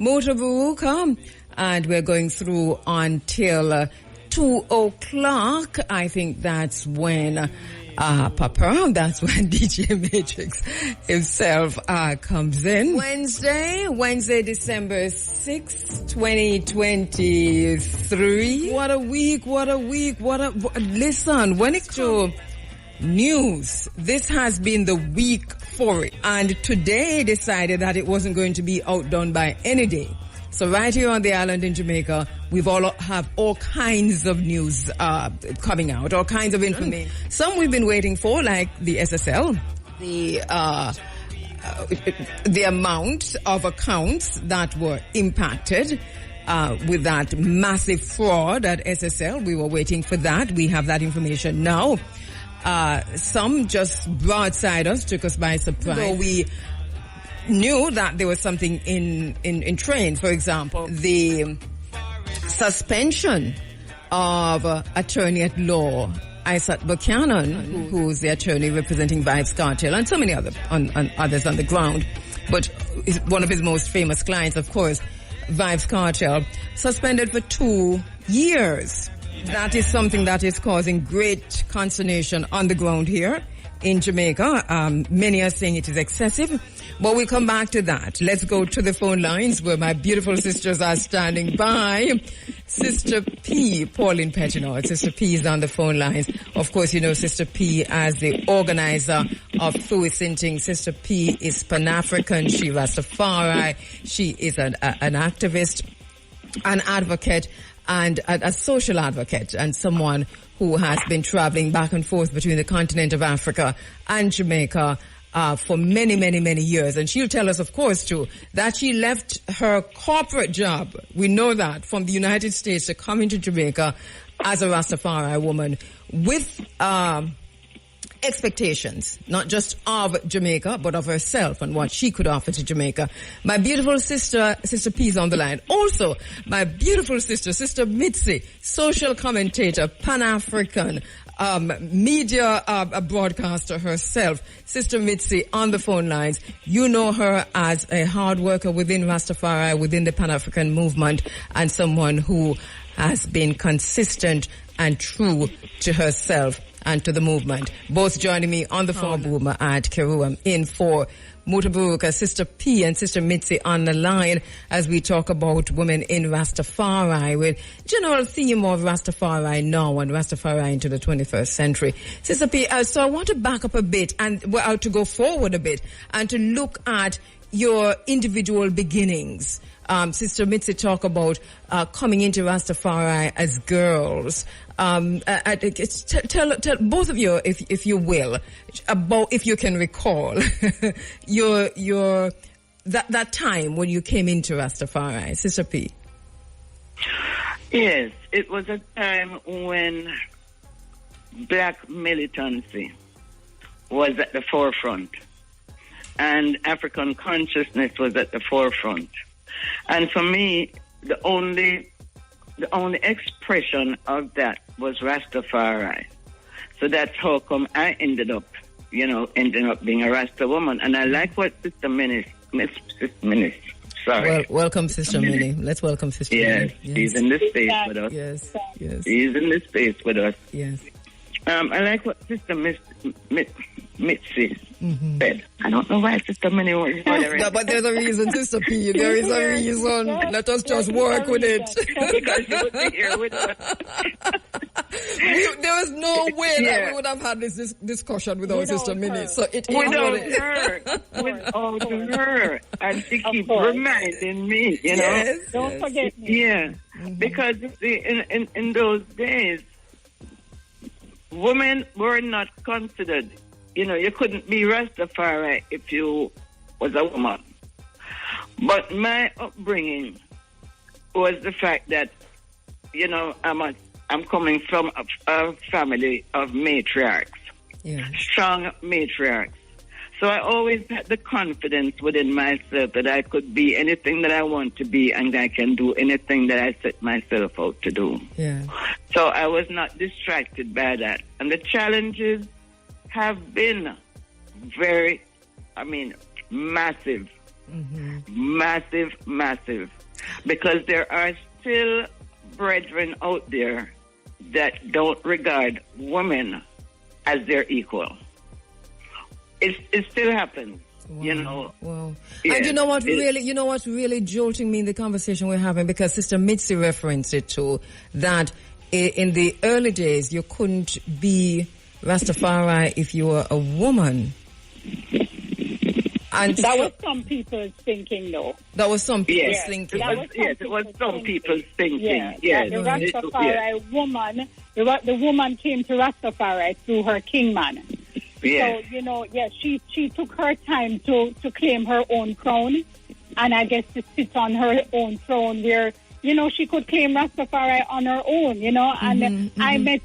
Mutabaruka, and we're going through until 2 o'clock. I think that's when Papa, that's when DJ Matrix himself comes in. Wednesday, December 6th, 2023. What a week. Listen, when it's to news, this has been the week for it. And today decided that it wasn't going to be outdone by any day. So right here on the island in Jamaica, we've have all kinds of news coming out, all kinds of information. Some we've been waiting for, like the SSL, the amount of accounts that were impacted with that massive fraud at SSL. We were waiting for that. We have that information now. Some just broadside us, took us by surprise. So we knew that there was something in train. For example, the suspension of attorney at law Isaac Buchanan, who's the attorney representing Vibes Cartel, and so many others on the ground. But one of his most famous clients, of course, Vibes Cartel, suspended for 2 years. That is something that is causing great consternation on the ground here in Jamaica. Many are saying it is excessive, but we'll come back to that. Let's go to the phone lines where my beautiful sisters are standing by. Sister P, Pauline Pettinor. Sister P is on the phone lines. Of course, you know Sister P as the organizer of Fluid Sinting. Sister P is Pan-African. She Rastafari. She is an activist, an advocate, and a social advocate, and someone who has been traveling back and forth between the continent of Africa and Jamaica for many, many, many years. And she'll tell us, of course, too, that she left her corporate job, we know that, from the United States to come into Jamaica as a Rastafari woman with expectations, not just of Jamaica, but of herself and what she could offer to Jamaica. My beautiful sister, Sister P's on the line. Also, my beautiful sister, Sister Mitzi, social commentator, Pan-African, media broadcaster herself. Sister Mitzi on the phone lines. You know her as a hard worker within Rastafari, within the Pan-African movement, and someone who has been consistent and true to herself and to the movement. Both joining me on the phone boom at Kirua in for Mutabaruka, Sister P and Sister Mitzi on the line as we talk about women in Rastafari with general theme of Rastafari now and Rastafari into the 21st century. Sister P, so I want to back up a bit and to go forward a bit and to look at your individual beginnings. Sister Mitzi talk about coming into Rastafari as girls. Tell both of you, if you will, about, if you can recall, that time when you came into Rastafari, Sister P. Yes, it was a time when black militancy was at the forefront, and African consciousness was at the forefront. And for me, the only expression of that was Rastafari. So that's how come I ended up being a Rasta woman. And I like what Sister Minis, sorry. Well, welcome, Sister Minnie. Let's welcome Sister Minnie. Yes, she's in this space with us. Yes. She's in this space with us. Yes. I like what Sister Mitzi said. I don't know why Sister Minnie was bothering. But there's a reason, Sister P. There is a reason. Let us just work with it. Because she was here with us. There was no way that we would have had this discussion without Sister Minnie. So it is without her. And she keeps reminding me, Yes, Don't forget me. Yeah. Because in those days, women were not considered. You couldn't be Rastafari if you was a woman. But my upbringing was the fact that, I'm coming from a family of matriarchs, strong matriarchs. So I always had the confidence within myself that I could be anything that I want to be, and I can do anything that I set myself out to do. Yeah. So I was not distracted by that. And the challenges have been massive Massive, massive. Because there are still brethren out there that don't regard women as their equal. It still happens. Wow. You know. Wow. Yeah, and you know what's really jolting me in the conversation we're having, because Sister Mitzi referenced it too, that in the early days you couldn't be Rastafari if you were a woman. And that was some people's thinking, though. That was some people's thinking. It was some people's thinking. Yeah, yes. The Rastafari woman, the woman came to Rastafari through her kingman. Yes. So, she took her time to claim her own crown, and I guess to sit on her own throne where, she could claim Rastafari on her own, and I met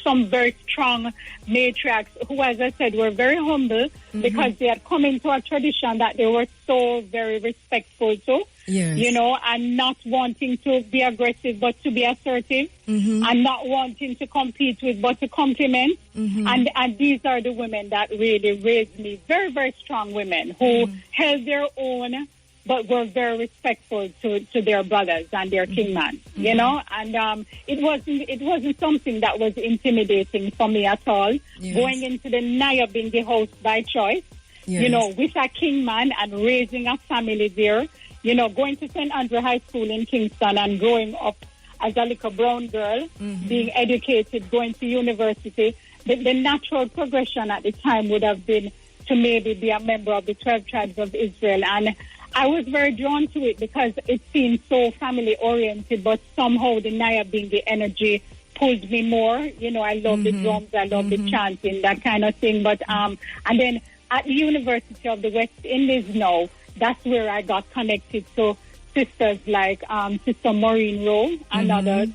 some very strong matriarchs who, as I said, were very humble because they had come into a tradition that they were so very respectful to, and not wanting to be aggressive but to be assertive, and not wanting to compete with but to compliment. And these are the women that really raised me, very, very strong women who held their own, but were very respectful to their brothers and their kingman, and it wasn't something that was intimidating for me at all. Going into the Nyabingi house by choice, with a kingman and raising a family there, going to St. Andrew High School in Kingston and growing up as a little brown girl, being educated, going to university. The natural progression at the time would have been to maybe be a member of the 12 tribes of Israel, and I was very drawn to it because it seemed so family-oriented, but somehow the Nyabingi energy pulled me more. I love the drums, I love the chanting, that kind of thing. But and then at the University of the West Indies now, that's where I got connected to sisters like Sister Maureen Rowe, another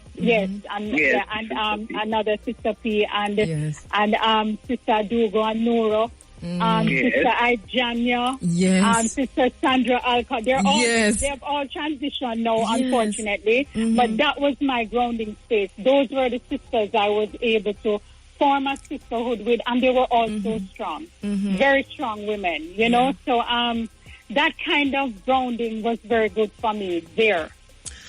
another Sister P, and Sister Dugo and Noro. Sister Ijanya, Sister Sandra Alcott. They have all transitioned now, unfortunately. But that was my grounding space. Those were the sisters I was able to form a sisterhood with, and they were all so strong, very strong women. So that kind of grounding was very good for me there.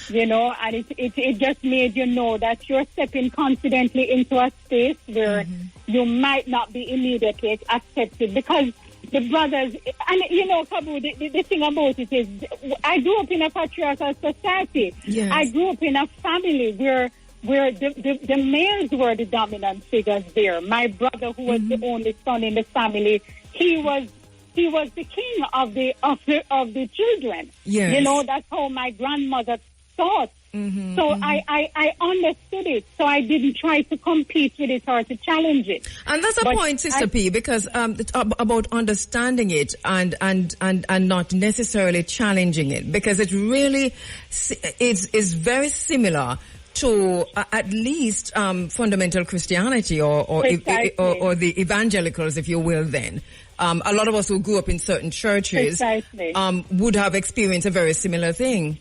And it just made you know that you're stepping confidently into a space where you might not be immediately accepted, because the brothers, and Kabu, the thing about it is, I grew up in a patriarchal society. Yes. I grew up in a family where the males were the dominant figures there. My brother, who was the only son in the family, he was the king of the children. Yes. That's how my grandmother thought. So I understood it. So I didn't try to compete with it or to challenge it. And that's a point, Sister P, because about understanding it and not necessarily challenging it, because it really is very similar to at least fundamental Christianity or the evangelicals, if you will. Then a lot of us who grew up in certain churches would have experienced a very similar thing.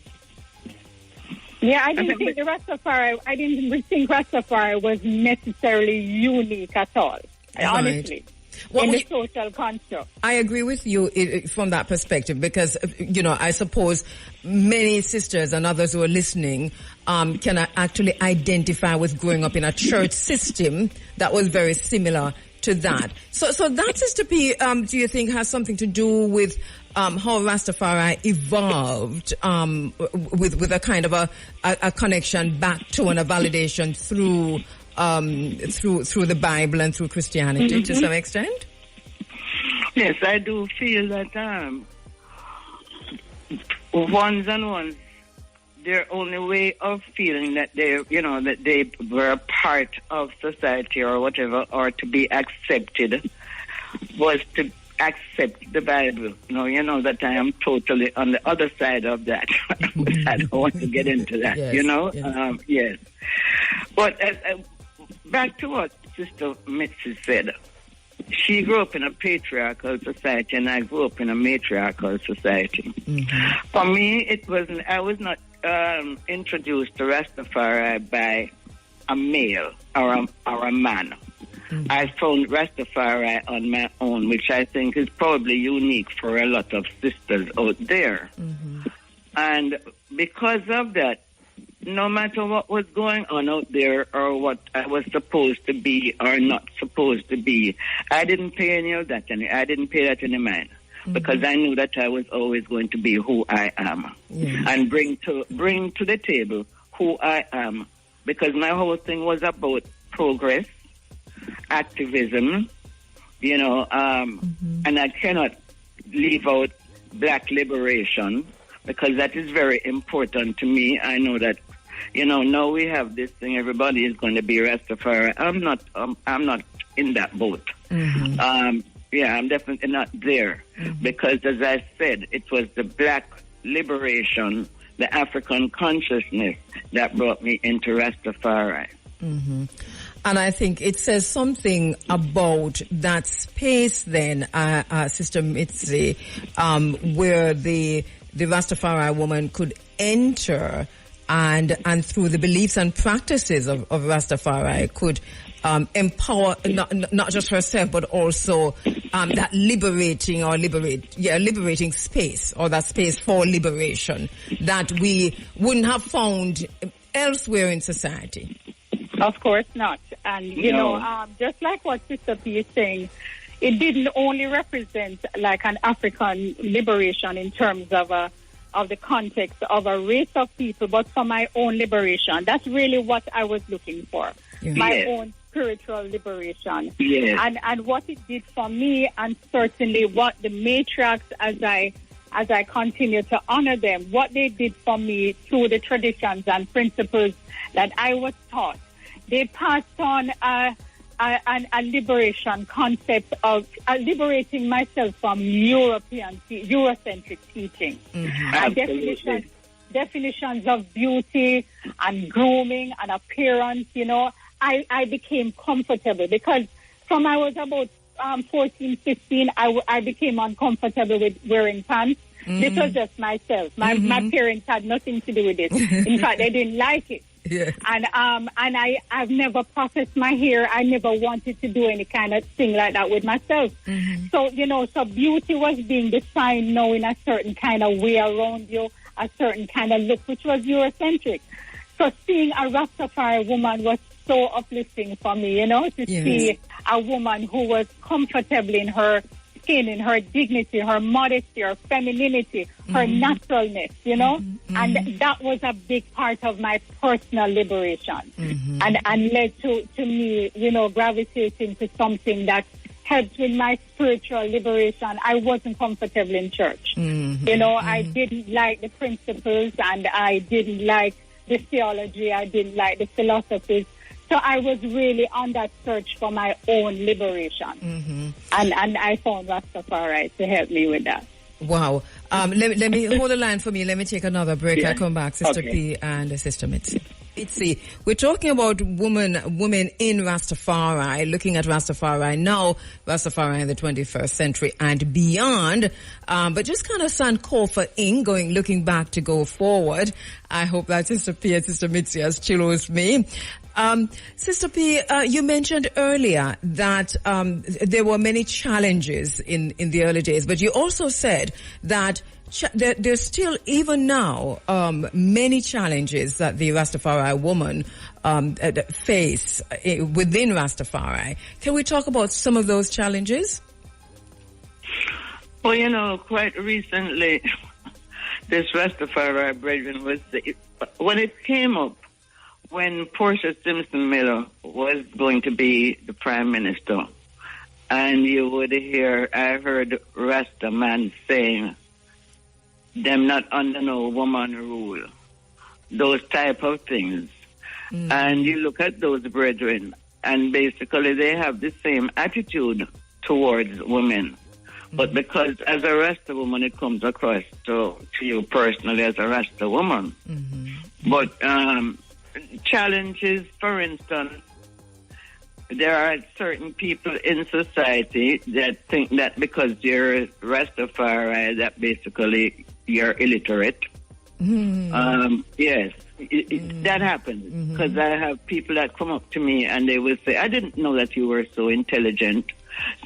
Yeah, I didn't think Rastafari was necessarily unique at all, honestly, in the social construct. I agree with you from that perspective, because, I suppose many sisters and others who are listening can actually identify with growing up in a church system that was very similar to that. So that, Sister P, do you think has something to do with how Rastafari evolved with a kind of a connection back to and a validation through the Bible and through Christianity to some extent? Yes, I do feel that ones and ones, their only way of feeling that they were a part of society or whatever, or to be accepted, was to accept the Bible. That I am totally on the other side of that. I don't want to get into that, Yes. Yes. But back to what Sister Mitzi said. She grew up in a patriarchal society, and I grew up in a matriarchal society. For me, I was not introduced to Rastafari by a male or a man. I found Rastafari on my own, which I think is probably unique for a lot of sisters out there. And because of that, no matter what was going on out there or what I was supposed to be or not supposed to be, I didn't pay any of that. I didn't pay that any mind because I knew that I was always going to be who I am and bring to the table who I am, because my whole thing was about progress, activism, you know, and I cannot leave out black liberation, because that is very important to me. I know that, you know, now we have this thing, everybody is going to be Rastafari. I'm not in that boat. I'm definitely not there, because as I said, it was the black liberation, the African consciousness that brought me into Rastafari. And I think it says something about that space then, Sister Mitzi, where the Rastafari woman could enter and through the beliefs and practices of Rastafari could empower not just herself, but also that liberating space, or that space for liberation that we wouldn't have found elsewhere in society. Of course not. And, you know, just like what Sister P is saying, it didn't only represent like an African liberation in terms of the context of a race of people, but for my own liberation. That's really what I was looking for. My own spiritual liberation. And what it did for me, and certainly what the matriarchs, as I continue to honor them, what they did for me through the traditions and principles that I was taught. They passed on a liberation concept of liberating myself from Eurocentric teaching. And definitions of beauty and grooming and appearance, you know. I became comfortable, because from I was about 14, 15, I became uncomfortable with wearing pants. This was just myself. My parents had nothing to do with it. In fact, they didn't like it. And I've never processed my hair. I never wanted to do any kind of thing like that with myself. So, you know, so beauty was being defined now in a certain kind of way around you, a certain kind of look, which was Eurocentric. So seeing a Rastafari woman was so uplifting for me, you know, to see a woman who was comfortable in her skin, in her dignity, her modesty, her femininity, her naturalness, you know, and that was a big part of my personal liberation, and led to me, you know, gravitating to something that helped with my spiritual liberation. I wasn't comfortable in church. You know, I didn't like the principles, and I didn't like the theology, I didn't like the philosophies. So I was really on that search for my own liberation. And I found Rastafari to help me with that. Wow. Let me hold the line for me. Let me take another break. I come back, Sister P and Sister Mitzi. Mitzi, we're talking about women in Rastafari, looking at Rastafari now, Rastafari in the 21st century and beyond. But just kind of sound call for looking back to go forward. I hope that Sister P and Sister Mitzi as chill with me. Sister P, you mentioned earlier that there were many challenges in the early days, but you also said that there's still, even now, many challenges that the Rastafari woman face within Rastafari. Can we talk about some of those challenges? Well, you know, quite recently, this Rastafari brethren when it came up, when Portia Simpson Miller was going to be the Prime Minister, and you would hear, I heard Rasta man saying, them not under no woman rule, those type of things. And you look at those brethren, and basically they have the same attitude towards women. But because as a Rasta woman, it comes across to you personally as a Rasta woman. But challenges, for instance, there are certain people in society that think that because you're Rastafari, that basically you're illiterate. Yes, that happens because I have people that come up to me and they will say, I didn't know that you were so intelligent.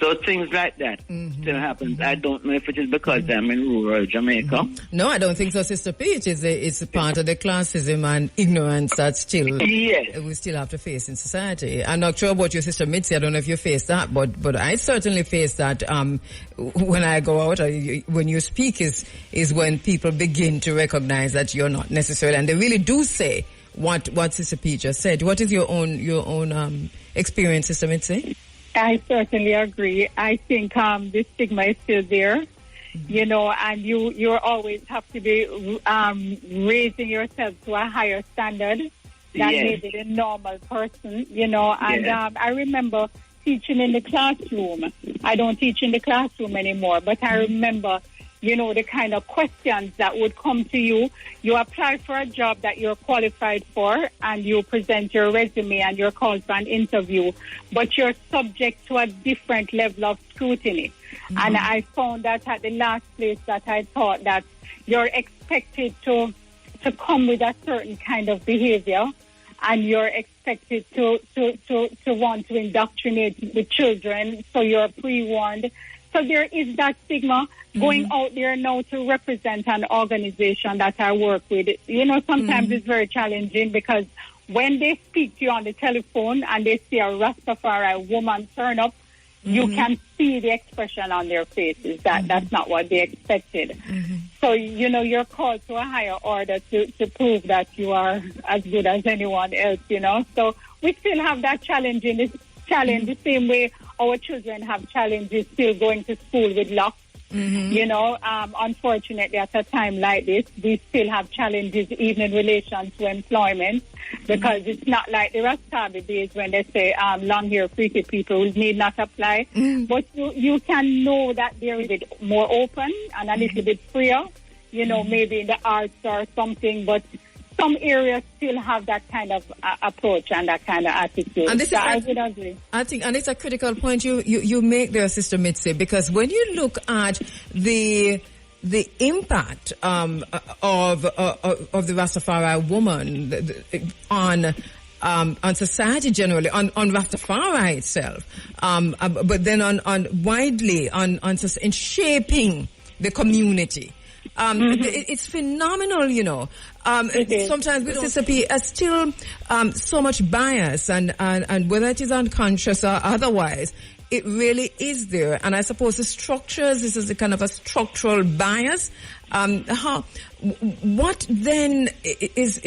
So things like that still happens. I don't know if it is because I'm in rural Jamaica. No, I don't think so, Sister Peach. It's a part of the classism and ignorance that still we still have to face in society. I'm not sure about your Sister Mitzi. I don't know if you face that, but I certainly face that when I go out. When you speak is when people begin to recognize that you're not necessarily, and they really do say what Sister Peach just said. What is your own experience, Sister Mitzi? I certainly agree. I think the stigma is still there, you know, and you always have to be raising yourself to a higher standard than maybe the normal person, you know. And I remember teaching in the classroom. I don't teach in the classroom anymore, but I remember, you know, the kind of questions that would come to you. You apply for a job that you're qualified for and you present your resume and you're called for an interview, but you're subject to a different level of scrutiny. And I found that at the last place that I taught that you're expected to come with a certain kind of behavior and you're expected to want to indoctrinate the children, so you're pre-warned. So there is that stigma going out there now to represent an organization that I work with. You know, sometimes it's very challenging because when they speak to you on the telephone and they see a Rastafari woman turn up, you can see the expression on their faces that that's not what they expected. So, you know, you're called to a higher order to prove that you are as good as anyone else, you know. So we still have that challenge the same way our children have challenges still going to school with locks. You know, unfortunately, at a time like this, we still have challenges even in relation to employment, because it's not like the Rastafari days when they say long-haired pretty people need not apply. But you can know that they're a bit more open and a little bit freer, you know, maybe in the arts or something, but some areas still have that kind of approach and that kind of attitude. And this I would agree. I think, and it's a critical point you make there, Sister Mitzi, because when you look at the impact of the Rastafari woman on society generally, on Rastafari itself, but then on widely in shaping the community. It's phenomenal, you know. Sometimes with Sister are still so much bias, and whether it is unconscious or otherwise, it really is there. And I suppose the structures, this is a kind of a structural bias. What then is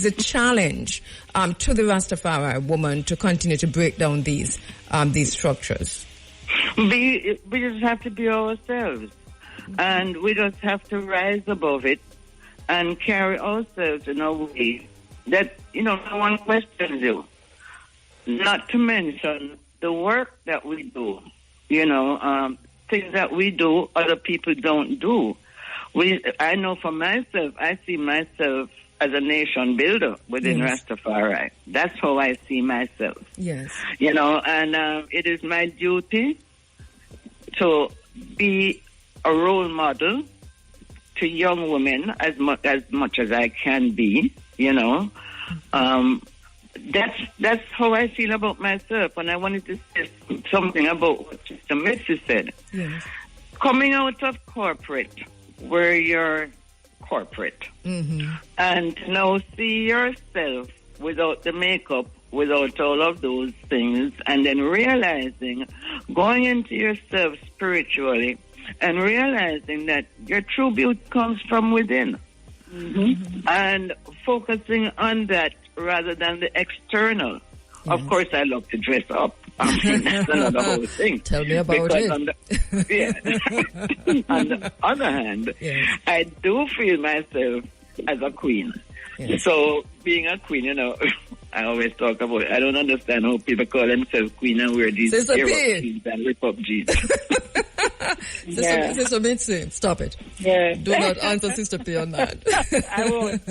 a challenge to the Rastafari woman to continue to break down these structures? We just have to be ourselves. And we just have to rise above it and carry ourselves in a way that, you know, no one questions you. Not to mention the work that we do, you know, things that we do other people don't do. I know for myself, I see myself as a nation builder within Rastafari. That's how I see myself. Yes. You know, and it is my duty to be a role model to young women as much as I can be, you know. That's how I feel about myself. And I wanted to say something about what Sister Mitzi said. Yes. Coming out of corporate, where you're corporate, and now see yourself without the makeup, without all of those things, and then realizing, going into yourself spiritually, and realizing that your true beauty comes from within. And focusing on that rather than the external. Of course, I love to dress up. I mean, that's another whole thing. Tell me about it. On the other hand, I do feel myself as a queen. So being a queen, you know, I always talk about it. I don't understand how people call themselves queen and wear these jeans and rip up jeans. Sister Mitzi, stop it. Do not answer Sister P on that. I won't.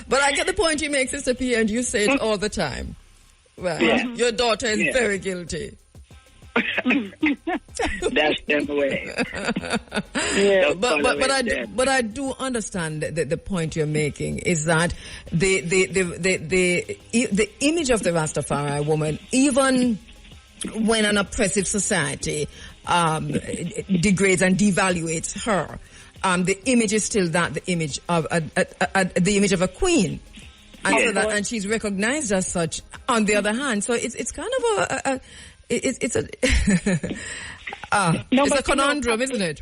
But I get the point you make, Sister P, and you say it all the time. Well, your daughter is very guilty. Dash them away. Yeah, but I do understand the point you're making is that the image of the Rastafari woman, even when an oppressive society degrades and devaluates her, the image is still the image of a queen. And, so that, and she's recognized as such. On the other hand, so it's kind of it's a conundrum, isn't it?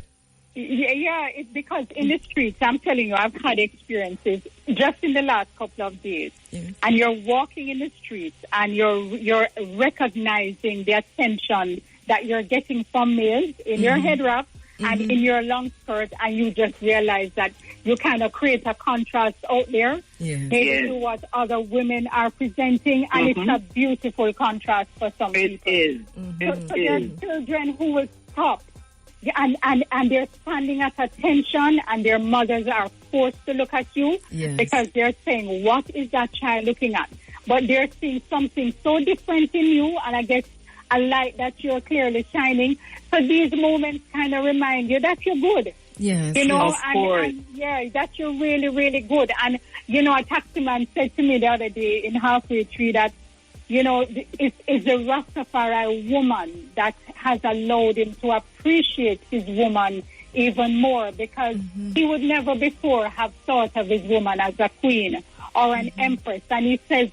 Yeah, it's because in the streets, I'm telling you, I've had experiences just in the last couple of days. Yes. And you're walking in the streets and you're recognizing the attention that you're getting from males in your head wrap and in your long skirt, and you just realize that you kind of create a contrast out there to what other women are presenting, and it's a beautiful contrast for some people. It is. So there are children who will stop, and they're standing at attention, and their mothers are forced to look at you because they're saying, what is that child looking at? But they're seeing something so different in you, and I guess a light that you're clearly shining. So these moments kind of remind you that you're good. Yes, you know, and that you're really, really good. And, you know, a taxi man said to me the other day in Halfway Tree that, you know, it's the Rastafari woman that has allowed him to appreciate his woman even more, because he would never before have thought of his woman as a queen or an empress. And he says,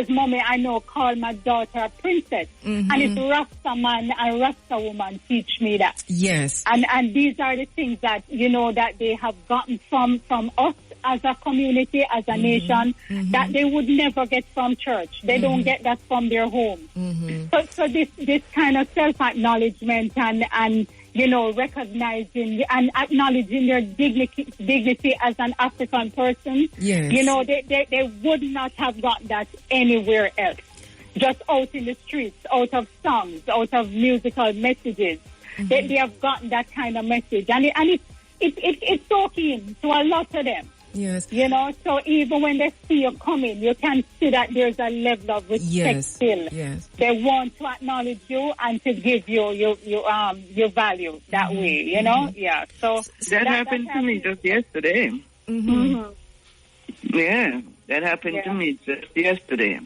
Mommy, I know, call my daughter a princess. And it's Rasta man and Rasta woman teach me that. Yes. And these are the things that, you know, that they have gotten from us as a community, as a nation, that they would never get from church. They don't get that from their home. So this kind of self-acknowledgement and you know, recognizing and acknowledging their dignity as an African person. Yes. You know, they would not have got that anywhere else. Just out in the streets, out of songs, out of musical messages. They have gotten that kind of message. And it's talking to a lot of them. Yes. You know, so even when they see you coming, you can see that there's a level of respect still. Yes. They want to acknowledge you and to give you your value that way, you know? Yeah. So that happened to me just yesterday. Yeah, that happened to me just yesterday.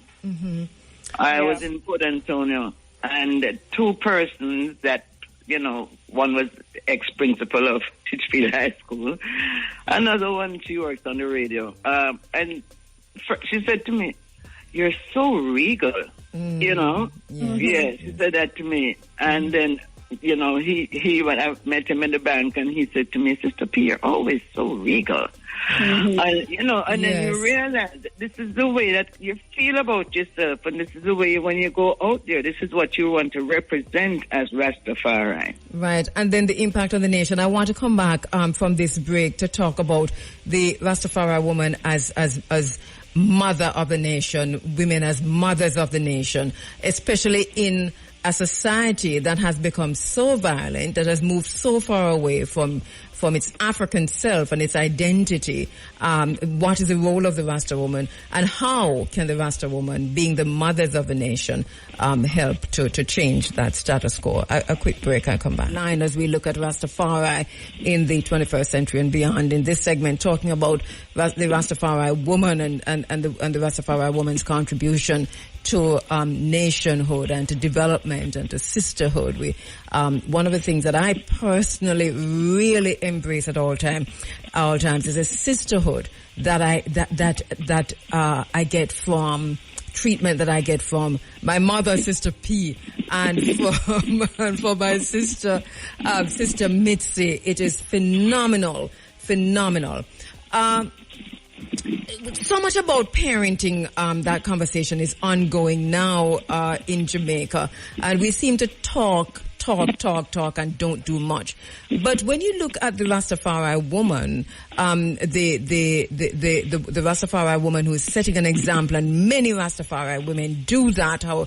I was in Port Antonio, and two persons that, you know, one was ex-principal of Titchfield High School. Another one, she works on the radio. And she said to me, "You're so regal," you know? Yeah, she said that to me. And then, you know, he when I met him in the bank, and he said to me, "Sister P, you're always so regal." And, you know, and then you realize that this is the way that you feel about yourself, and this is the way when you go out there, this is what you want to represent as Rastafari. Right, and then the impact on the nation. I want to come back from this break to talk about the Rastafari woman as mother of the nation, women as mothers of the nation, especially in a society that has become so violent, that has moved so far away from its African self and its identity. What is the role of the Rasta woman, and how can the Rasta woman, being the mothers of the nation, help to change that status quo? A quick break, I'll come back. As we look at Rastafari in the 21st century and beyond, in this segment, talking about the Rastafari woman and the Rastafari woman's contribution to nationhood and to development and to sisterhood. One of the things that I personally really embrace at all times is a sisterhood that I get from treatment that I get from my mother, Sister P, and from my sister Mitzi. It is phenomenal. So much about parenting, that conversation is ongoing now in Jamaica, and we seem to talk and don't do much. But when you look at the Rastafari woman, the Rastafari woman who is setting an example, and many Rastafari women do that, how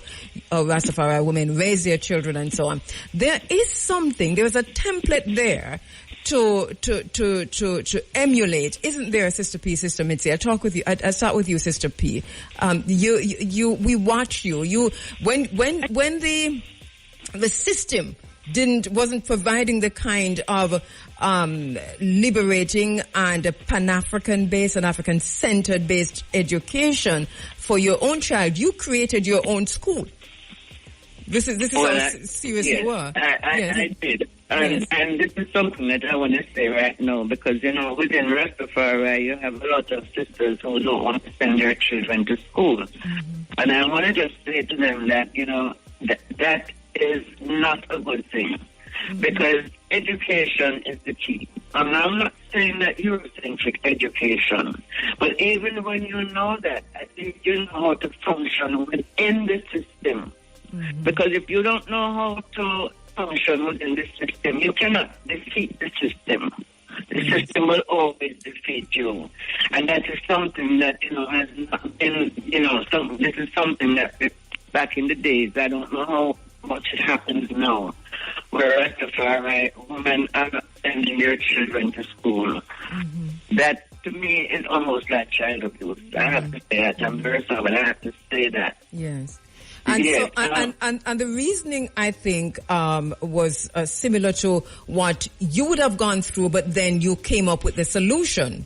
Rastafari women raise their children and so on, there is a template there to emulate, isn't there, Sister P, Sister Mitzi? I'll start with you, Sister P. We watch you. When the system wasn't providing the kind of liberating and Pan-African based and African centered based education for your own child. You created your own school. This is how serious you were. I did. And this is something that I want to say right now, because, within Rastafari, you have a lot of sisters who don't want to send their children to school. Mm-hmm. And I want to just say to them that, that is not a good thing, because education is the key. And I'm not saying that Eurocentric education, but even when you know that, I think you know how to function within the system. Mm-hmm. Because if you don't know how to function within the system, you cannot defeat the system. The system will always defeat you. And that is something that, has not been, this is something that back in the days, I don't know how much it happens now, where Rastafari women are not sending their children to school. Mm-hmm. That, to me, is almost like child abuse. Mm-hmm. I have to say that. I'm very sorry, but I have to say that. Yes. And yes, so, and the reasoning, I think, was similar to what you would have gone through, but then you came up with the solution.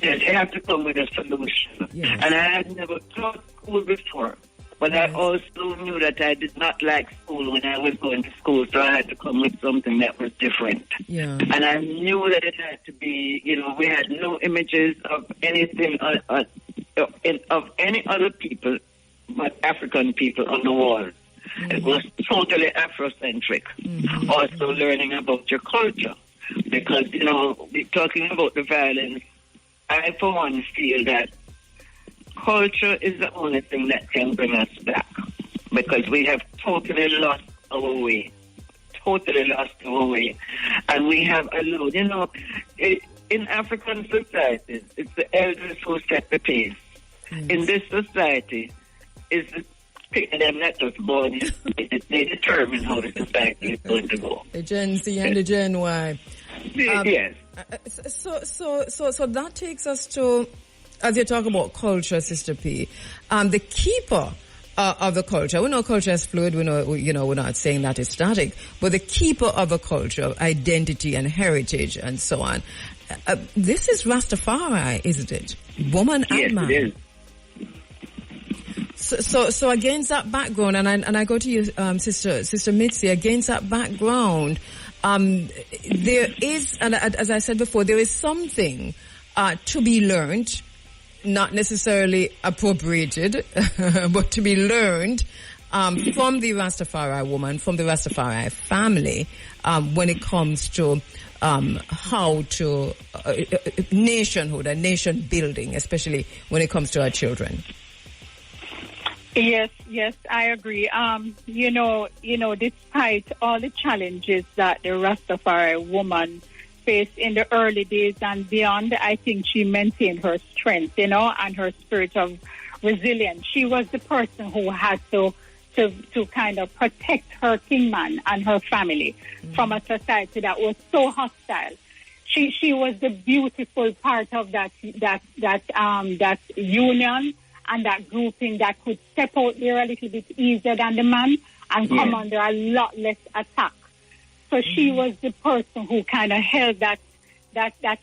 Yes, I have to come with a solution. Yes. And I had never taught school before, but yes. I also knew that I did not like school when I was going to school, so I had to come with something that was different. Yeah. And I knew that it had to be, we had no images of anything, of any other people, but African people on the wall. Mm-hmm. It was totally Afrocentric. Mm-hmm. Also learning about your culture. Because, talking about the violence, I for one feel that culture is the only thing that can bring us back. Because we have totally lost our way. Totally lost our way. And we have allowed, in African societies, it's the elders who set the pace. Mm-hmm. In this society, is them that just born. They determine how the society is going to go. The Gen Z and the Gen Y. Yes. So that takes us to, as you talk about culture, Sister P, the keeper of the culture. We know culture is fluid. We know, we're not saying that it's static, but the keeper of a culture, identity and heritage and so on. This is Rastafari, isn't it? Woman and man. It is. So against that background, and I go to you, Sister Mitzi, against that background, there is, and as I said before, there is something to be learned, not necessarily appropriated, but to be learned from the Rastafari woman, from the Rastafari family, when it comes to how to nationhood and nation building, especially when it comes to our children. Yes, I agree. Despite all the challenges that the Rastafari woman faced in the early days and beyond, I think she maintained her strength, and her spirit of resilience. She was the person who had to kind of protect her kingman and her family from a society that was so hostile. She was the beautiful part of that union and that grouping that could step out there a little bit easier than the man and come under a lot less attack. So she was the person who kind of held that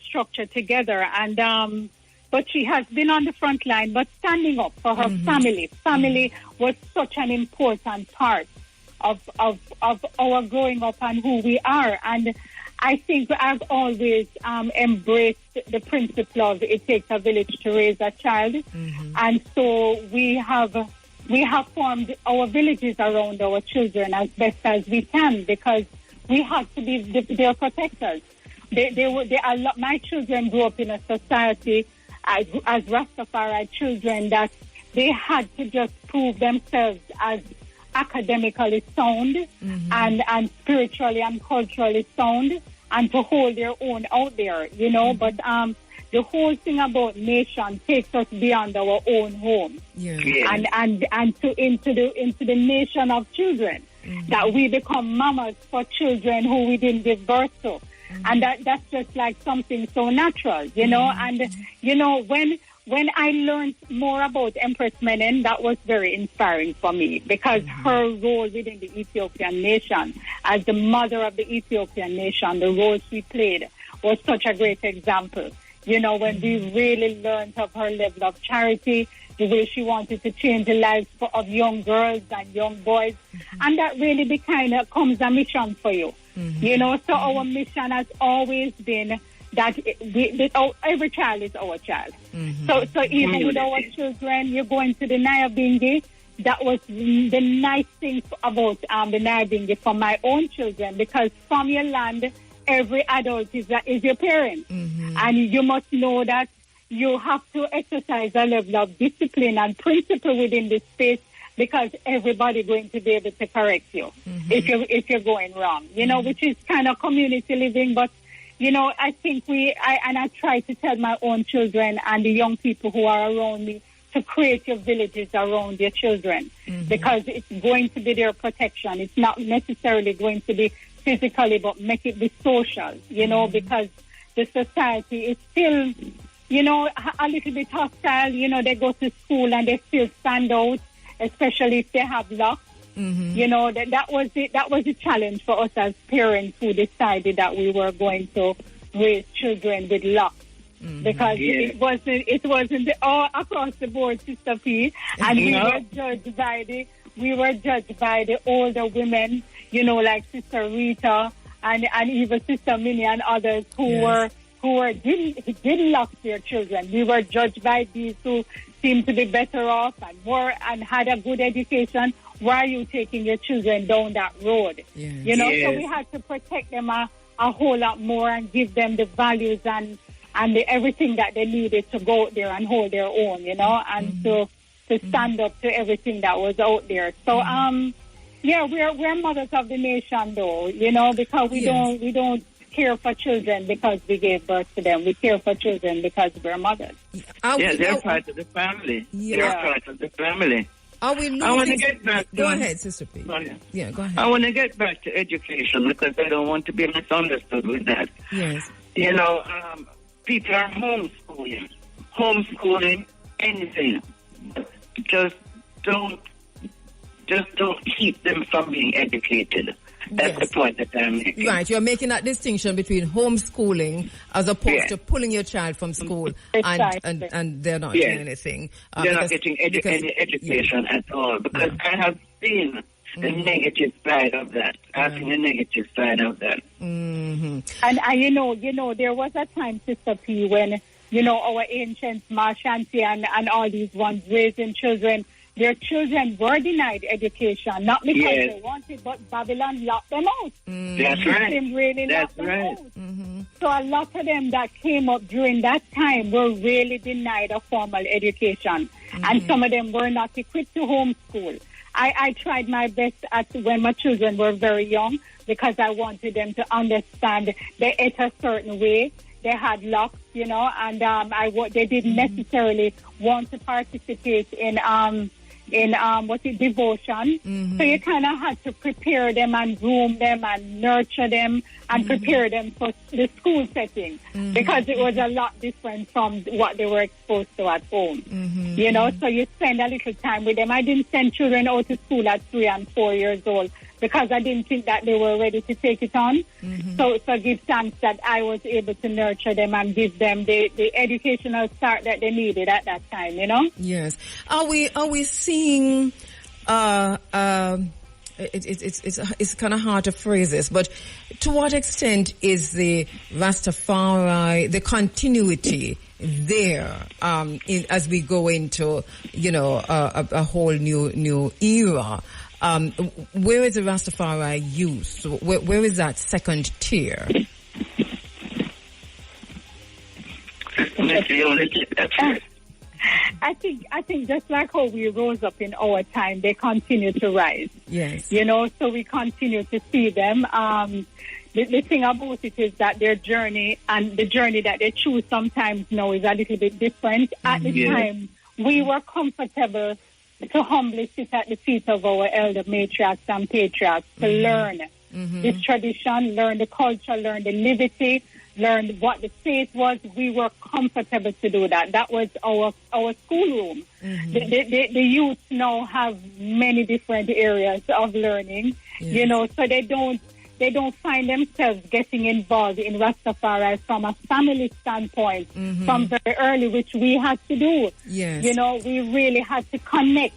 structure together. And but she has been on the front line, but standing up for her family. Family was such an important part of our growing up and who we are. And I think I've always embraced the principle of it takes a village to raise a child. Mm-hmm. And so we have formed our villages around our children as best as we can, because we have to be their protectors. My children grew up in a society as Rastafari children that they had to just prove themselves as academically sound and spiritually and culturally sound, and to hold their own out there, But the whole thing about nation takes us beyond our own home, and into the nation of children, that we become mamas for children who we didn't give birth to. And that's just like something so natural, you know. And, you know, when I learned more about Empress Menen, that was very inspiring for me, because her role within the Ethiopian nation, as the mother of the Ethiopian nation, the role she played was such a great example. You know, when we really learned of her level of charity, the way she wanted to change the lives of young girls and young boys. And that really becomes a mission for you. You know, so our mission has always been that every child is our child. So even with our children, you're going to the Nyabingi. That was the nice thing about the Nyabingi for my own children, because from your land, every adult is your parent. And you must know that you have to exercise a level of discipline and principle within this space, because everybody going to be able to correct you if you're going wrong, you know, which is kind of community living. But, you know, I think I try to tell my own children and the young people who are around me to create your villages around your children, because it's going to be their protection. It's not necessarily going to be physically, but make it be social, you know, because the society is still, you know, a little bit hostile. You know, they go to school and they still stand out, especially if they have luck. You know, that was it. That was a challenge for us as parents who decided that we were going to raise children with luck. Because it wasn't all across the board, Sister P, and we were judged by the older women, you know, like Sister Rita and even Sister Minnie and others who didn't love their children. We were judged by these who seemed to be better off and had a good education. Why are you taking your children down that road? You know, so we had to protect them a whole lot more and give them the values and everything that they needed to go out there and hold their own, you know, and to stand up to everything that was out there. So, we're mothers of the nation, though, you know, because we don't care for children because we gave birth to them. We care for children because we're mothers. They're part of the family. They're part of the family. I want to get back. Go ahead, Sister P. Yeah, go ahead. I want to get back to education, because I don't want to be misunderstood with that. Yes. You know, people are homeschooling anything. Just don't keep them from being educated. That's the point that I'm making. Right, you're making that distinction between homeschooling as opposed to pulling your child from school and they're not doing anything. They're not getting any education at all, because I have seen the negative side of that. I've seen the negative side of that. And you know, there was a time, Sister P, when, you know, our ancients, Ma Shanti and all these ones raising children, their children were denied education, not because they wanted, but Babylon locked them out. That's right. Locked them out. So a lot of them that came up during that time were really denied a formal education. And some of them were not equipped to homeschool. I tried my best when my children were very young, because I wanted them to understand they ate a certain way. They had locks, you know, and they didn't necessarily want to participate in devotion. So you kind of had to prepare them and groom them and nurture them and prepare them for the school setting, because it was a lot different from what they were exposed to at home. You know, so you spend a little time with them. I didn't send children out to school at 3 and 4 years old, because I didn't think that they were ready to take it on. So give thanks that I was able to nurture them and give them the educational start that they needed at that time, you know? Yes. Are we seeing it's kind of hard to phrase this, but to what extent is the Rastafari, the continuity there, as we go into, you know, a whole new era? Where is the Rastafari use? Where is that second tier? I think just like how we rose up in our time, they continue to rise. Yes. You know, so we continue to see them. The thing about it is that their journey and the journey that they choose sometimes now is a little bit different. At the time, we were comfortable to humbly sit at the feet of our elder matriarchs and patriarchs to learn this tradition, learn the culture, learn the liberty, learn what the faith was. We were comfortable to do that. That was our schoolroom. The youth now have many different areas of learning, you know, so they don't find themselves getting involved in Rastafari from a family standpoint from very early, which we had to do. Yes. You know, we really had to connect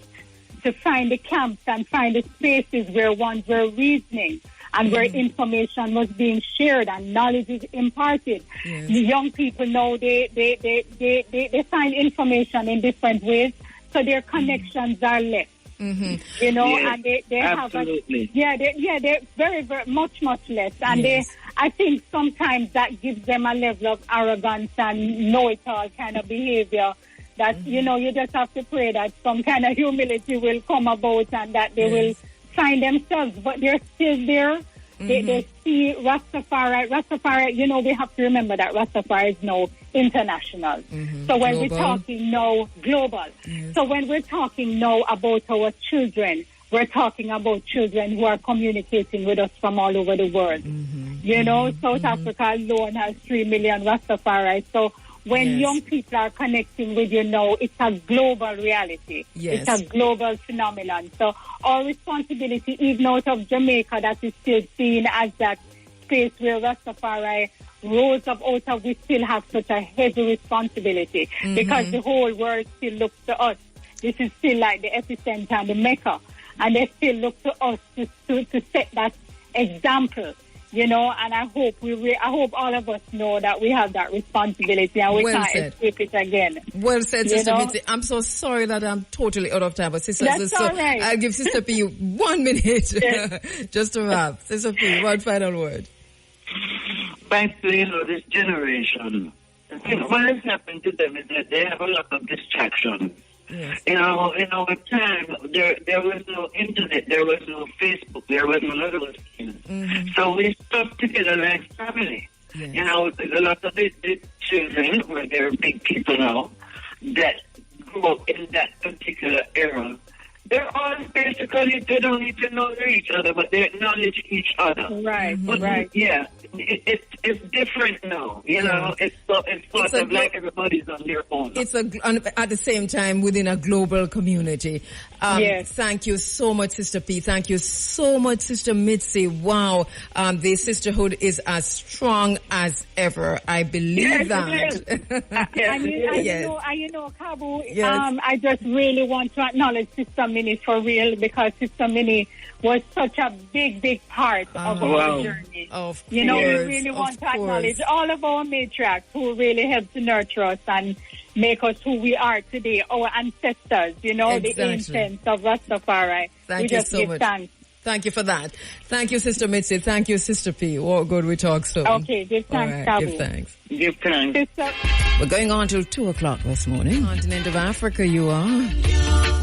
to find the camps and find the spaces where ones were reasoning and where information was being shared and knowledge is imparted. Yes. The young people now, they find information in different ways, so their connections are less. You know, and they absolutely. have they're very, very much less. And I think sometimes that gives them a level of arrogance and know-it-all kind of behavior that, you know, you just have to pray that some kind of humility will come about and that they will find themselves, but they're still there. They see Rastafari, you know, we have to remember that Rastafari is now international. So when we're talking now global. So when we're talking now about our children, we're talking about children who are communicating with us from all over the world. You know, South Africa alone has 3 million Rastafari. So when young people are connecting with you now, it's a global reality. It's a global phenomenon. So our responsibility, even out of Jamaica, that is still seen as that space where Rastafari rose up out of, we still have such a heavy responsibility because the whole world still looks to us. This is still like the epicenter and the Mecca. And they still look to us to set that example. You know, and I hope I hope all of us know that we have that responsibility and we can't escape it again. Well said, Sister Mitzi. I'm so sorry that I'm totally out of time, but Sister, that's all right. I'll give Sister P 1 minute just to wrap. Sister P, one final word. Back to, you know, this generation. You know, what has happened to them is that they have a lot of distraction. Yes. You know, in our time, there was no internet, there was no Facebook, there was no other things. So we stuck together like family. Yes. You know, a lot of the children, where they're big people now, that grew up in that particular era, they're all basically, they don't even know each other, but they acknowledge each other. Right, right. Yeah, it's different now, you know. It's sort of like everybody's on their own. It's at the same time within a global community. Thank you so much, Sister P. Thank you so much, Sister Mitzi. Wow, the sisterhood is as strong as ever. I believe that. You know, Kabu, I just really want to acknowledge Sister Minnie for real, because Sister Minnie was such a big part of our journey. Of you know, we really want to acknowledge all of our matriarchs who really helped to nurture us and make us who we are today, our ancestors, you know, the ancients of Rastafari. Thank you so much. Thanks. Thank you for that. Thank you, Sister Mitzi. Thank you, Sister P. Oh, good, we talk soon. Okay, give thanks, Kabu. Give thanks. Give thanks. Sister. We're going on till 2 o'clock this morning. Continent of Africa, you are.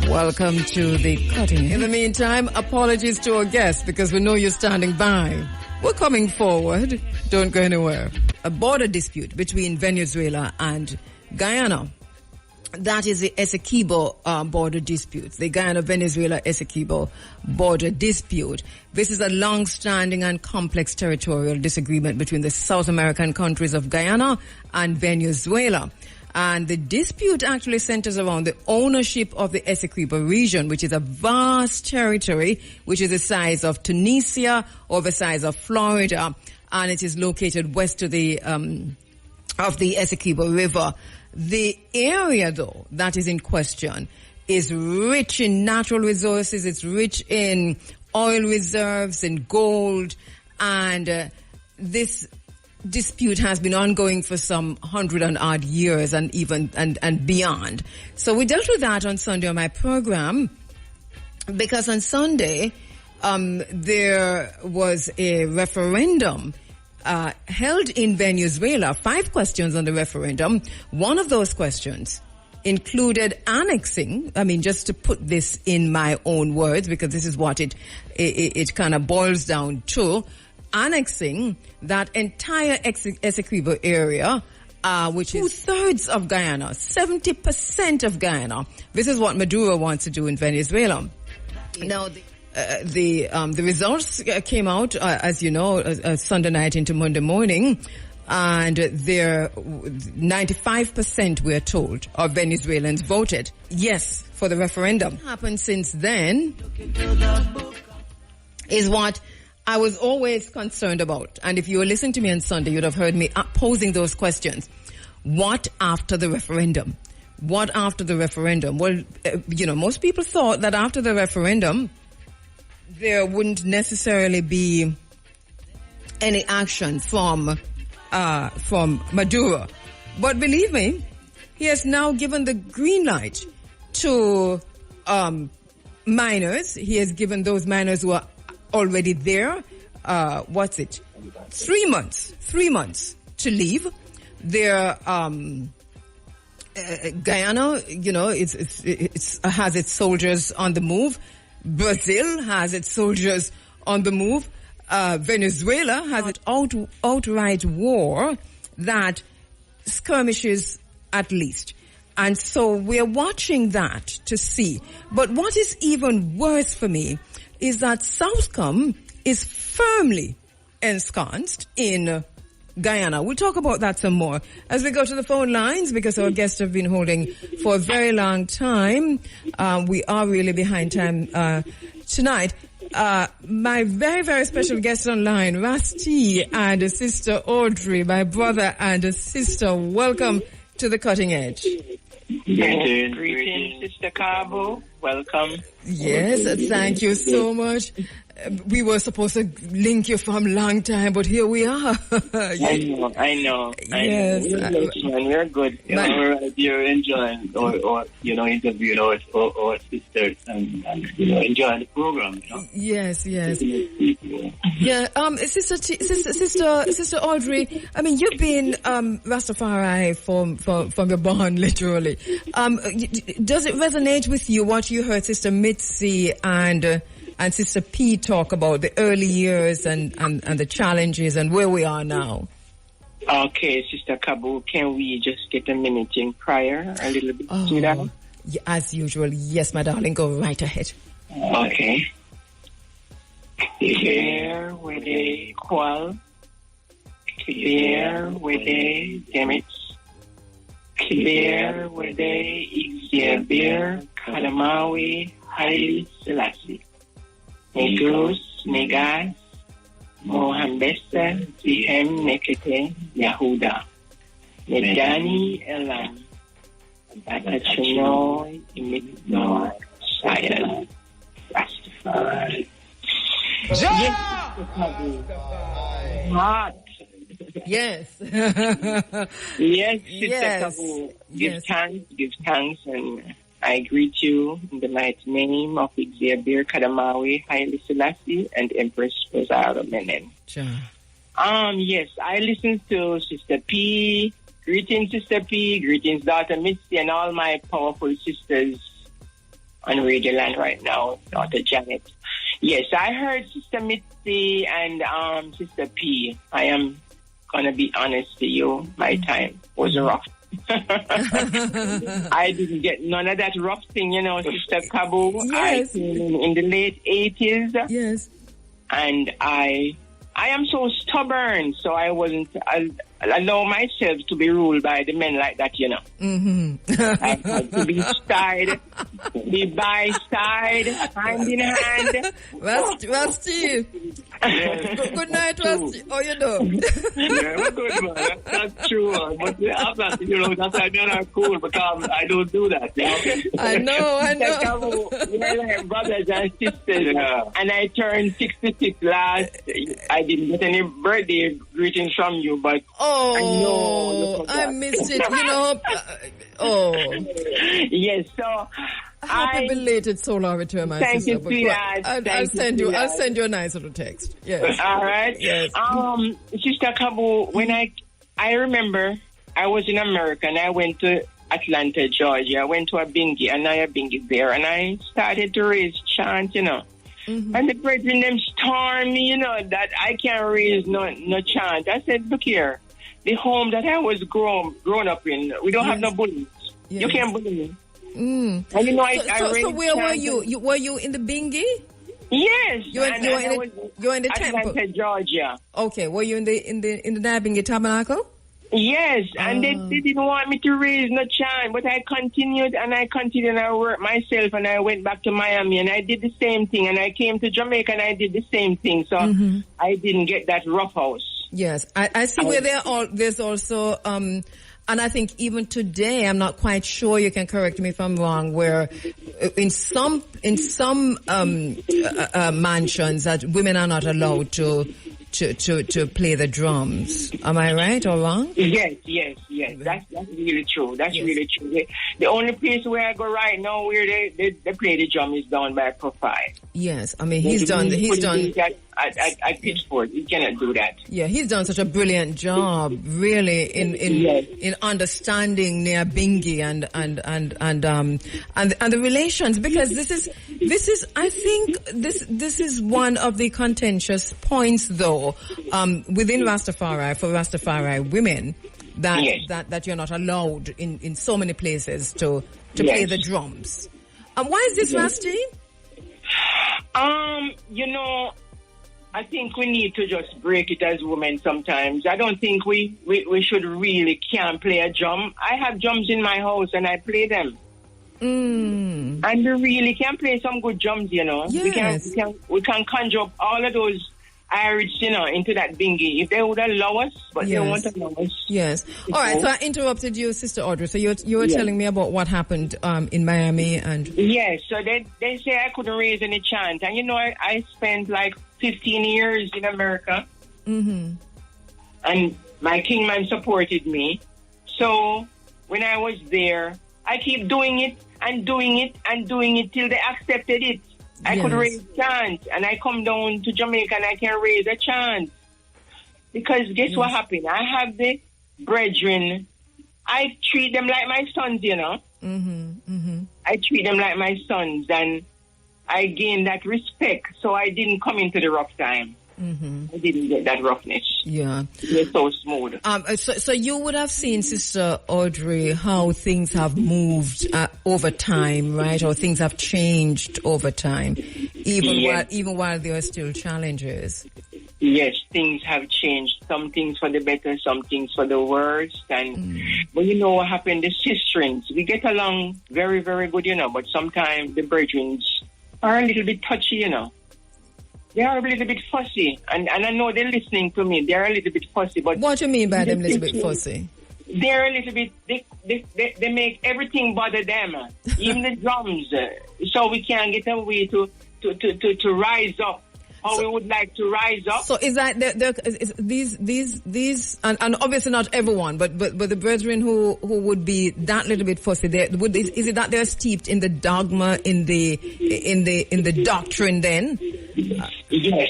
Welcome to the cutting. In the meantime, apologies to our guests because we know you're standing by. We're coming forward. Don't go anywhere. A border dispute between Venezuela and Guyana. That is the Essequibo border dispute, the Guyana-Venezuela Essequibo border dispute. This is a long-standing and complex territorial disagreement between the South American countries of Guyana and Venezuela. And the dispute actually centers around the ownership of the Essequibo region, which is a vast territory, which is the size of Tunisia or the size of Florida, and it is located west of the Essequibo River. The area, though, that is in question is rich in natural resources. It's rich in oil reserves and gold. And this dispute has been ongoing for some 100 and odd years and even and beyond. So we dealt with that on Sunday on my program, because on Sunday there was a referendum held in Venezuela. 5 questions on the referendum. One of those questions included annexing, I mean, just to put this in my own words, because this is what it kind of boils down to, annexing that entire Essequibo area, which is 2/3 of Guyana, 70% of Guyana. This is what Maduro wants to do in Venezuela. Now, the results came out, as you know, Sunday night into Monday morning, and there 95%, we're told, of Venezuelans voted yes for the referendum. What happened since then is what I was always concerned about. And if you were listening to me on Sunday, you'd have heard me posing those questions. What after the referendum? What after the referendum? Well, most people thought that after the referendum, there wouldn't necessarily be any action from Maduro. But believe me, he has now given the green light to minors. He has given those minors who are already there, 3 months to leave. Their Guyana, it's has its soldiers on the move. Brazil has its soldiers on the move. Venezuela has an outright war that skirmishes at least. And so we're watching that to see. But what is even worse for me is that Southcom is firmly ensconced in Guyana. We'll talk about that some more as we go to the phone lines, because our guests have been holding for a very long time. We are really behind time tonight. My very, very special guest online, Rusty and Sister Audrey, my brother and sister. Welcome to the Cutting Edge. Greetings, Sister Kabu. Welcome. Yes, thank you so much. We were supposed to link you from a long time, but here we are. I know. Yes. We're good. We're here enjoying or interviewing our sisters and enjoying the program. Yes. Yeah. Sister Audrey, I mean, you've been Rastafari from your born, literally. Does it resonate with you what you heard Sister Mitzi and Sister P talk about the early years and the challenges and where we are now? Okay, Sister Kabu, can we just get a minute in prayer a little bit? Yeah, as usual. Yes, my darling, go right ahead. Okay. Clear with a qual, clear with a demits, clear with a Ixabir, Kalamawi, Haile Selassie. Negus, Negas, Mohambesa, Zihem, Nekete, Yahuda. Nedani, Elam, Batachino, Imidno, Shayad, Rastafari. Yes, hot. Yes. Yes, Sister Kabu. Give thanks, and I greet you in the mighty name of Ixabir Kadamawi, Haile Selassie, and Empress Rosara Menen. Sure. Yes, I listened to Sister P. Greetings, Sister P. Greetings, Daughter Mitzi, and all my powerful sisters on Radio Land right now, Daughter Janet. Yes, I heard Sister Mitzi and Sister P. I am going to be honest to you, my time was rough. I didn't get none of that rough thing, Sister Kabu. Yes. I came in the late 80s. Yes. And I am so stubborn, so I wasn't allow myself to be ruled by the men like that, Mm-hmm. I had to be side, be by side, hand in hand. Rusty. Yes. Good night, Rusty. How you doing? Yeah, we're good, man. That's true. But I'm not, that's why I'm not cool, because I don't do that. I know. We're like brothers and sisters. Yeah. And I turned 66 last. I didn't get any birthday greetings from you, but I know. I missed it, Yes, so happy belated solar return, my thank sister. You, I'll send you a nice little text. Yes. All right. Yes. Sister Kabu, when I remember I was in America and I went to Atlanta, Georgia. I went to a bingy, Anaya bingy there, and I started to raise chant, Mm-hmm. And the brethren them stormed me, that I can't raise no chant. I said, look here, the home that I was grown up in, we don't have no bullies. Yes. You can't bully me. Mm. And I so where were you? Were you in the bingy? Yes. You were in the temple. Atlanta, Georgia. Okay, were you in the Nyabingi Tabernacle? Yes, and they didn't want me to raise no chant, but I continued and I worked myself, and I went back to Miami and I did the same thing, and I came to Jamaica and I did the same thing, so I didn't get that rough house. Yes, I see where there's also, and I think even today, I'm not quite sure, you can correct me if I'm wrong, where in some mansions that women are not allowed to play the drums. Am I right or wrong? Yes. That's really true. That's really true. The only place where I go right now where they play the drum is down by Profile. Yes, I mean he's done at Pittsburgh. He cannot do that. Yeah, he's done such a brilliant job, really, in understanding Nyabingi and the relations, because this is I think this is one of the contentious points though within Rastafari, for Rastafari women, that you're not allowed in so many places to play the drums. Why is this, Rusty? I think we need to just break it as women sometimes. I don't think we should really can't play a drum. I have drums in my house and I play them. And we really can play some good drums, Yes. We can conjure up all of those Irish, into that bingy. If they would allow us, but they won't allow us. Yes. All right, so I interrupted you, Sister Audrey. So you were telling me about what happened in Miami and... Yes, so they say I couldn't raise any chant. And I spent like 15 years in America. And my kingman supported me. So when I was there, I keep doing it and doing it and doing it till they accepted it. I could raise chant, and I come down to Jamaica and I can raise a chant. Because guess what happened? I have the brethren. I treat them like my sons, I treat them like my sons, and I gain that respect. So I didn't come into the rough time. I didn't get that roughness. Yeah. You're so smooth. So you would have seen, Sister Audrey, how things have moved over time, right? Or things have changed over time, even while there are still challenges. Yes, things have changed. Some things for the better, some things for the worse. And but you know what happened? The sisterins, we get along very, very good, but sometimes the brethren are a little bit touchy, They are a little bit fussy, and I know they're listening to me. They're a little bit fussy, but what do you mean by them a little bit fussy? They're a little bit. They make everything bother them, even the drums. So we can't get a way to rise up. How we would like to rise up. So is that these and obviously not everyone, but the brethren who would be that little bit fussy, is it that they're steeped in the dogma, in the doctrine then? Yes,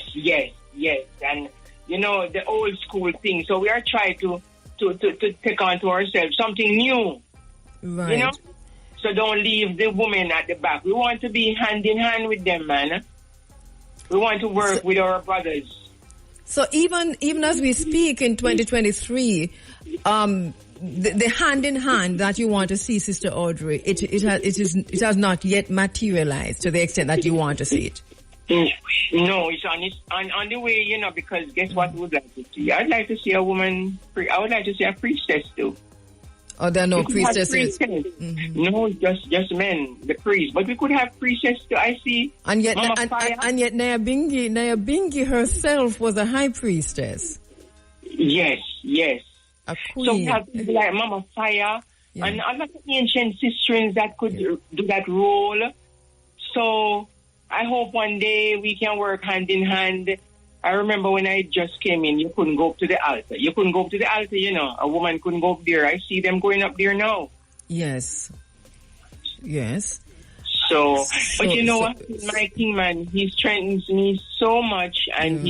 and the old school thing. So we are trying to take on to ourselves something new, right? So don't leave the women at the back. We want to be hand in hand with them, man. We want to work with our brothers. So even as we speak in 2023, the hand in hand that you want to see, Sister Audrey, it has not yet materialized to the extent that you want to see it. No, it's on the way, because guess what we would like to see? I'd like to see a woman. I would like to see a priestess too. Oh, there are no priestesses. No, just men, the priests. But we could have priestesses too. I see. And yet Nyabingi herself was a high priestess. Yes. A queen. So we have people like Mama Fire and a lot of ancient sisterins that could do that role. So I hope one day we can work hand in hand. I remember when I just came in, you couldn't go up to the altar. A woman couldn't go up there. I see them going up there now. Yes. So what? My kingman, he strengthens me so much, and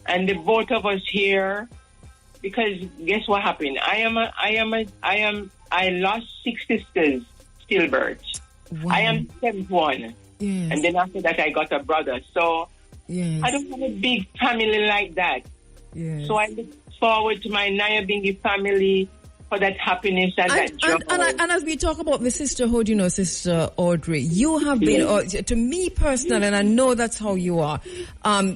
and the both of us here, because guess what happened? I lost 6 sisters, stillbirths. Wow. I am the 7th one. Yes. And then after that, I got a brother. So I don't have a big family like that. Yes. So I look forward to my Nyabingi family for that happiness and that joy. And as we talk about the sisterhood, Sister Audrey, you have been, to me personally, and I know that's how you are. I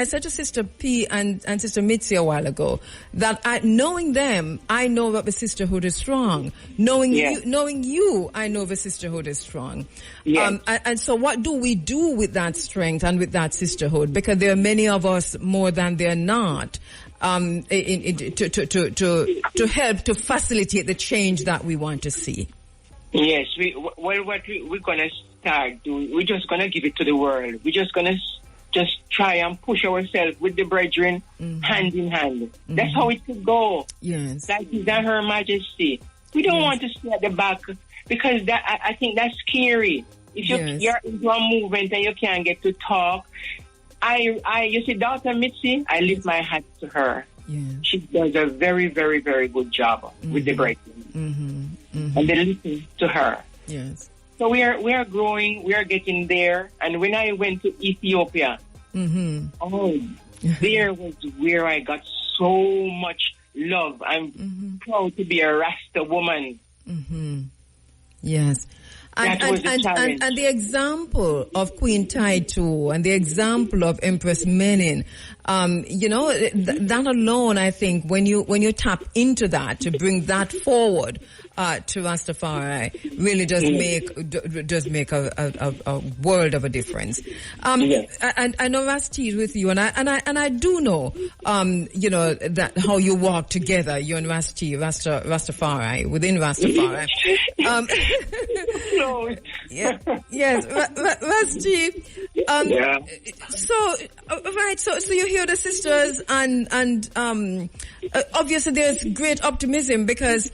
said to Sister P and Sister Mitzi a while ago that knowing them, I know that the sisterhood is strong. Knowing you, I know the sisterhood is strong. Yes. And so, what do we do with that strength and with that sisterhood? Because there are many of us more than there are not. To help to facilitate the change that we want to see. Yes, what we're gonna start doing, we're just gonna give it to the world. We're just gonna try and push ourselves with the brethren, hand in hand. Mm-hmm. That's how it could go. Yes, that is Her Majesty. We don't want to stay at the back because I think that's scary. If you're into a movement and you can't get to talk. You see, Dr. Mitzi, I lift my hat to her. Yeah. She does a very, very, very good job with the breaking. And they listen to her. Yes. So we are growing, we are getting there. And when I went to Ethiopia, there was where I got so much love. I'm proud to be a Rasta woman. Yes. And the example of Queen Taitu and the example of Empress Menin, that alone, I think, when you tap into that to bring that forward to Rastafari, really does make a world of a difference. And I know Rasti is with you, and I do know, that how you walk together, you and Rastafari within Rastafari. Yes, Rusty. So you hear the sisters, and obviously there's great optimism because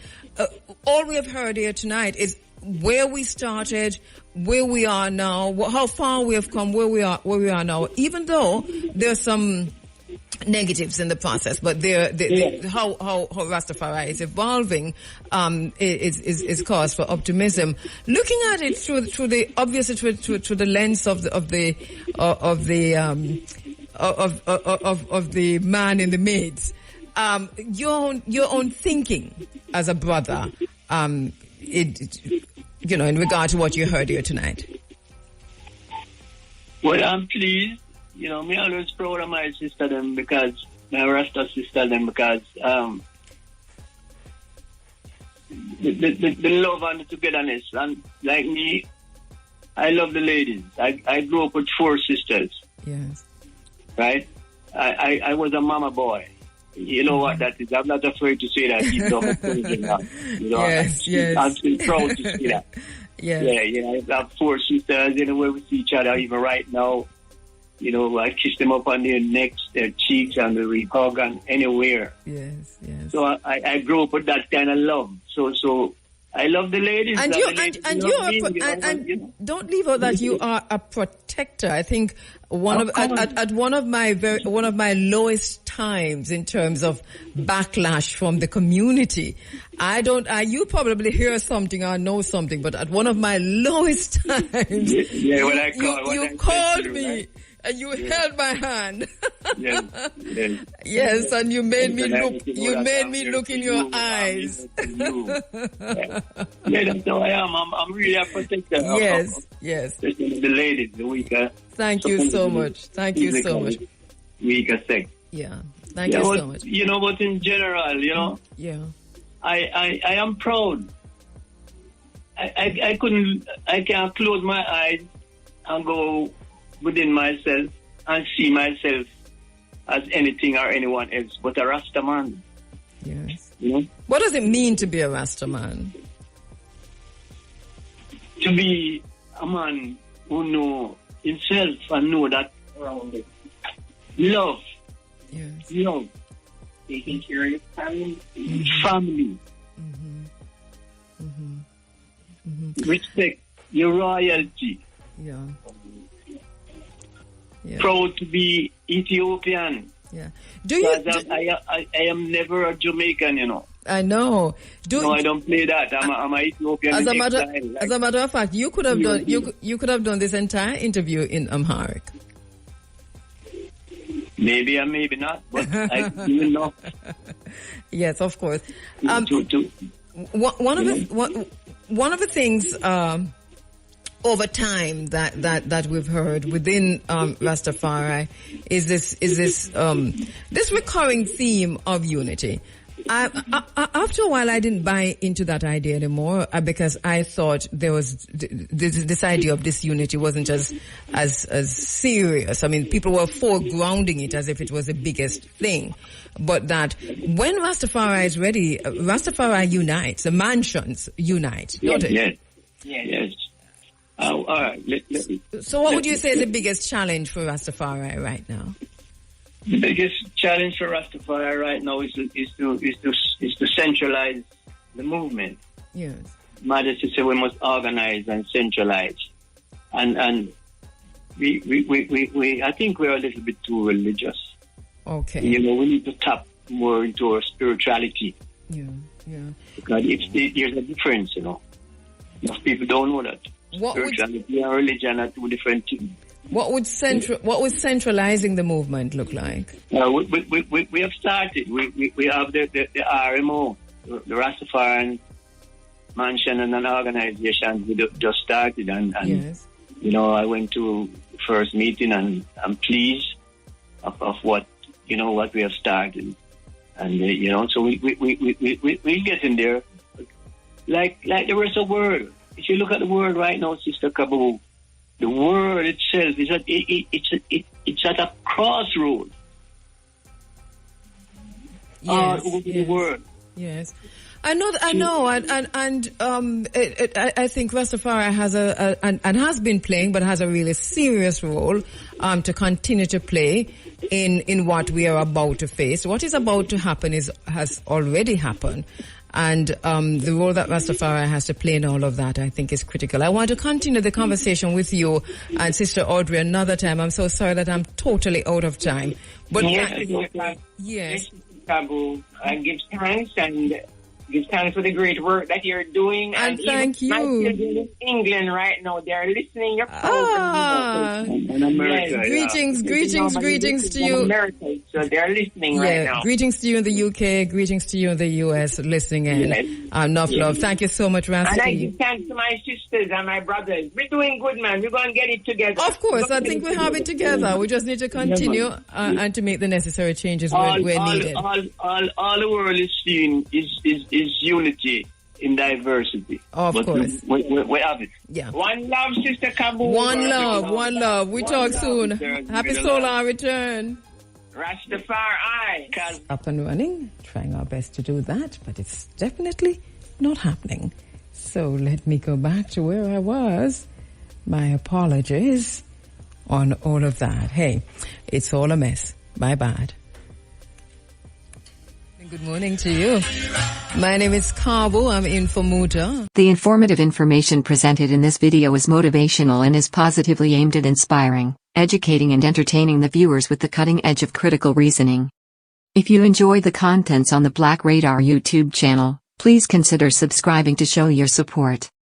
all we have heard here tonight is where we started, where we are now, how far we have come, where we are now. Even though there's some negatives in the process, but how Rastafari is evolving is cause for optimism. Looking at it through the obviously through the lens of the man in the maids, your own thinking as a brother, in regard to what you heard here tonight. Well, I'm pleased. Me always proud of my sister them because my Rasta sister them because the love and the togetherness, and like me, I love the ladies. I grew up with 4 sisters. Yes. Right? I was a mama boy. You know what that is? I'm not afraid to say that. Yes. I'm still proud to say that. Yes. Yeah. I have 4 sisters. We see each other even right now. I kiss them up on their necks, their cheeks, and we hug and anywhere. Yes. So I grew up with that kind of love. So I love the ladies. And don't leave out that you are a protector. I think at one of my lowest times in terms of backlash from the community, you probably hear something or know something, but at one of my lowest times, you called me. And you held my hand. Yes, and you made me look. You made me look in your eyes. That's how I am. I'm really a protector. Yes. Especially the ladies, the weaker. Thank you so much. Weaker sex. Yeah. Thank you so much. But in general, I am proud. I can't close my eyes and go within myself and see myself as anything or anyone else but a Rasta man. Yes. What does it mean to be a Rasta man? To be a man who know himself and know that around it. Love. Yes. Love. Taking care of your family. Family. Respect your royalty. Yeah. Proud to be Ethiopian. Yeah. I am never a Jamaican, I know. No, I don't play that. I'm an Ethiopian. As a matter of fact, you could have done this entire interview in Amharic. Maybe and maybe not, but I do know. Yes, of course. One of the things over time that we've heard within Rastafari is this recurring theme of unity. After a while, I didn't buy into that idea anymore because I thought there was this idea of disunity wasn't as serious. I mean, people were foregrounding it as if it was the biggest thing, but that when Rastafari is ready, Rastafari unites. The mansions unite. Yes. All right. So, what would you say is the biggest challenge for Rastafari right now? The biggest challenge for Rastafari right now is to centralize the movement. Yes. Mother said we must organize and centralize, and we I think we're a little bit too religious. Okay. You know, we need to tap more into our spirituality. Yeah. Because there's a difference, you know. Most people don't know that. Spirituality and religion are two different things. What would centralizing the movement look like? We have started. We have the RMO, the Rastafari Mansion and an organization. We just started, and yes. You know, I went to the first meeting, and I'm pleased of what we have started, and you know, so we get in there, like the rest of the world. If you look at the world right now, Sister Kabu, the world itself is it's at a crossroad. Yes, all over the world. Yes, I know, and I think Rastafari has and has been playing, but has a really serious role to continue to play in what we are about to face. What is about to happen has already happened. And the role that Rastafari has to play in all of that, I think, is critical. I want to continue the conversation with you and Sister Audrey another time. I'm so sorry that I'm totally out of time. But yes, Kabu, give thanks and give thanks for the great work that you're doing. And thank you. My children in England right now, they're listening to your program. In America, yes. Greetings to you. America, so they're listening right now. Greetings to you in the UK. Greetings to you in the US listening in. Enough love. Thank you so much, Rastafari. And I give thanks to my sisters and my brothers. We're doing good, man. We're going to get it together. Of course. I think we have it together. We just need to continue and to make the necessary changes where needed. All the world is seeing is unity in diversity. Of course. We have it. Yeah. One love, Sister Kabu. One love. We talk soon. Happy solar return. Rastafari. Up and running. Trying our best to do that, but it's definitely not happening. So let me go back to where I was. My apologies on all of that. Hey, it's all a mess. My bad. Good morning to you. My name is Kabu. I'm in for Muta. The informative information presented in this video is motivational and is positively aimed at inspiring, educating and entertaining the viewers with the cutting edge of critical reasoning. If you enjoy the contents on the Black Radar YouTube channel, please consider subscribing to show your support.